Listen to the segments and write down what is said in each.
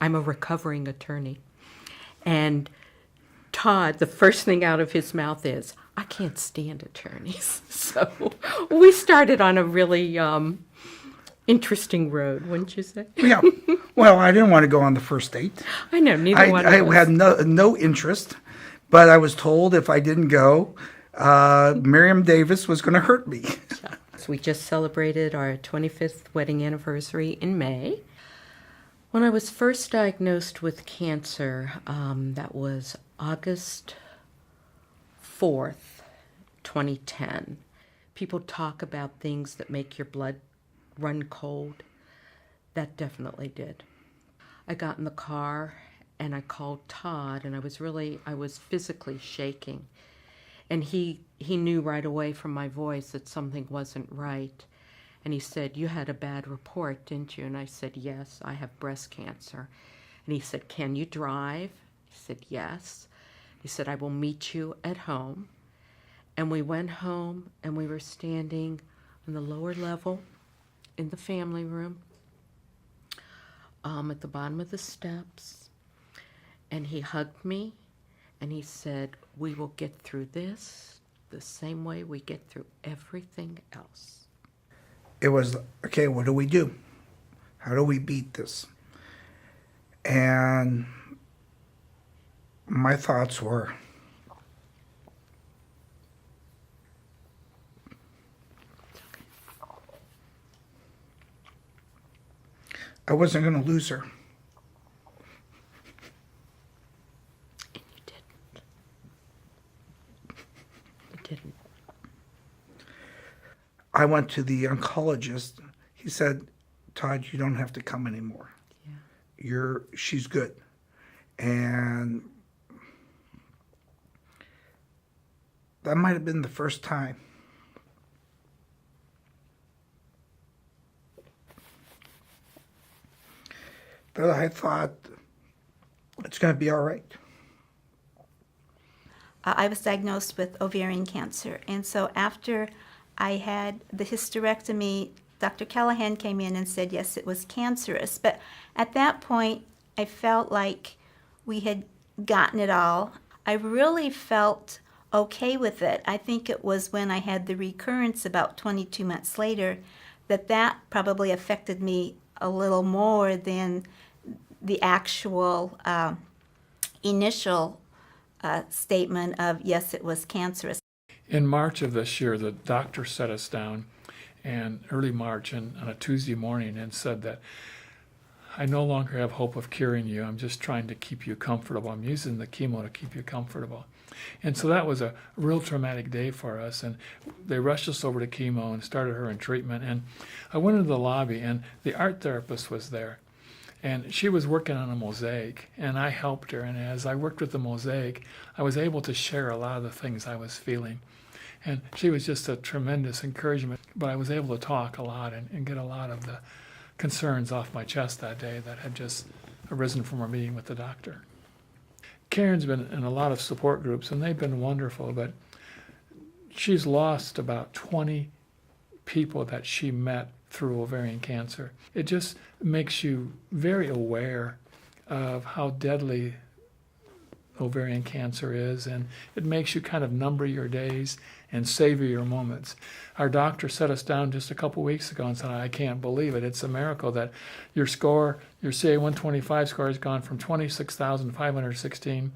I'm a recovering attorney. And Todd, the first thing out of his mouth is, I can't stand attorneys. So we started on a really interesting road, wouldn't you say? Yeah. Well, I didn't want to go on the first date. I know, neither one of us. I had no interest, but I was told if I didn't go, Miriam Davis was going to hurt me. So we just celebrated our 25th wedding anniversary in May. When I was first diagnosed with cancer, that was August 4th, 2010. People talk about things that make your blood run cold. That definitely did. I got in the car and I called Todd, and I was physically shaking. And he knew right away from my voice that something wasn't right. And he said, you had a bad report, didn't you? And I said, yes, I have breast cancer. And he said, can you drive? I said, yes. He said, I will meet you at home. And we went home, and we were standing on the lower level in the family room, at the bottom of the steps. And he hugged me, and he said, we will get through this the same way we get through everything else. It was, okay, what do we do? How do we beat this? And my thoughts were, I wasn't going to lose her. And you didn't. You didn't. I went to the oncologist. He said, Todd, you don't have to come anymore. Yeah. She's good. And that might have been the first time that I thought it's going to be all right. I was diagnosed with ovarian cancer, and so after I had the hysterectomy, Dr. Callahan came in and said, yes, it was cancerous. But at that point, I felt like we had gotten it all. I really felt okay with it. I think it was when I had the recurrence about 22 months later that probably affected me a little more than the actual initial statement of, yes, it was cancerous. In March of this year, the doctor set us down, and early March, and on a Tuesday morning, and said that I no longer have hope of curing you. I'm just trying to keep you comfortable. I'm using the chemo to keep you comfortable. And so that was a real traumatic day for us. And they rushed us over to chemo and started her in treatment. And I went into the lobby, and the art therapist was there. And she was working on a mosaic, and I helped her. And as I worked with the mosaic, I was able to share a lot of the things I was feeling. And she was just a tremendous encouragement. But I was able to talk a lot and get a lot of the concerns off my chest that day that had just arisen from our meeting with the doctor. Karen's been in a lot of support groups, and they've been wonderful, but she's lost about 20 people that she met through ovarian cancer. It just makes you very aware of how deadly ovarian cancer is, and it makes you kind of number your days and savor your moments. Our doctor set us down just a couple weeks ago and said, I can't believe it. It's a miracle that your score, your CA-125 score has gone from 26,516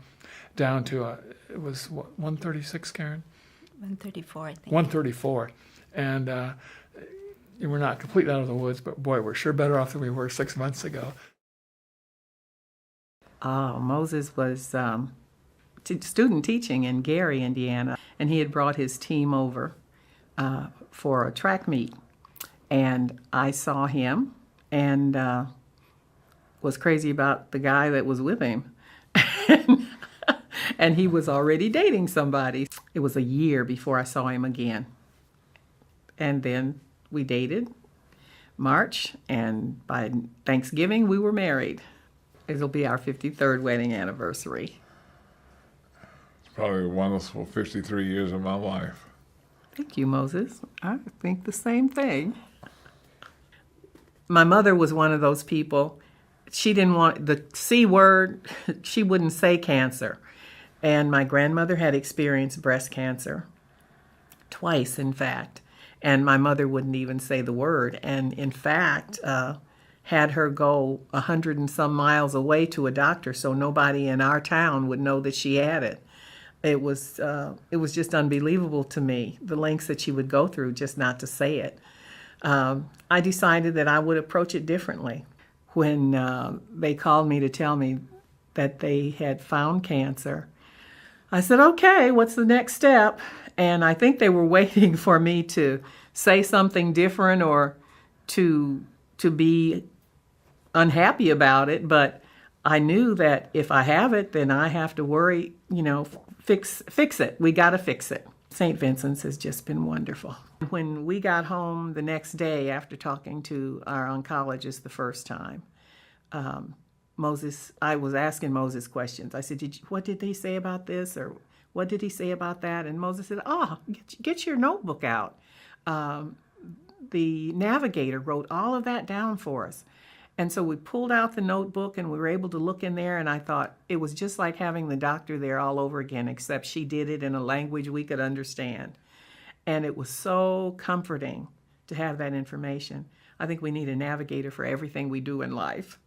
down to, it was what, 136, Karen? 134, I think. 134. And we're not completely out of the woods, but boy, we're sure better off than we were 6 months ago. Moses was student teaching in Gary, Indiana, and he had brought his team over for a track meet. And I saw him and was crazy about the guy that was with him. And he was already dating somebody. It was a year before I saw him again. And then we dated March, and by Thanksgiving we were married. It'll be our 53rd wedding anniversary. It's probably a wonderful 53 years of my life. Thank you, Moses. I think the same thing. My mother was one of those people she didn't want the C word. She wouldn't say cancer. And my grandmother had experienced breast cancer twice, in fact. And my mother wouldn't even say the word. And in fact, had her go 100 and some miles away to a doctor so nobody in our town would know that she had it. It was just unbelievable to me, the lengths that she would go through just not to say it. I decided that I would approach it differently. When they called me to tell me that they had found cancer, I said, okay, what's the next step? And I think they were waiting for me to say something different or to be unhappy about it. But I knew that if I have it, then I have to worry, fix it. We got to fix it. St. Vincent's has just been wonderful. When we got home the next day after talking to our oncologist the first time, I was asking Moses questions. I said, what did he say about this? Or what did he say about that? And Moses said, get your notebook out. The navigator wrote all of that down for us. And so we pulled out the notebook and we were able to look in there, and I thought it was just like having the doctor there all over again, except she did it in a language we could understand. And it was so comforting to have that information. I think we need a navigator for everything we do in life.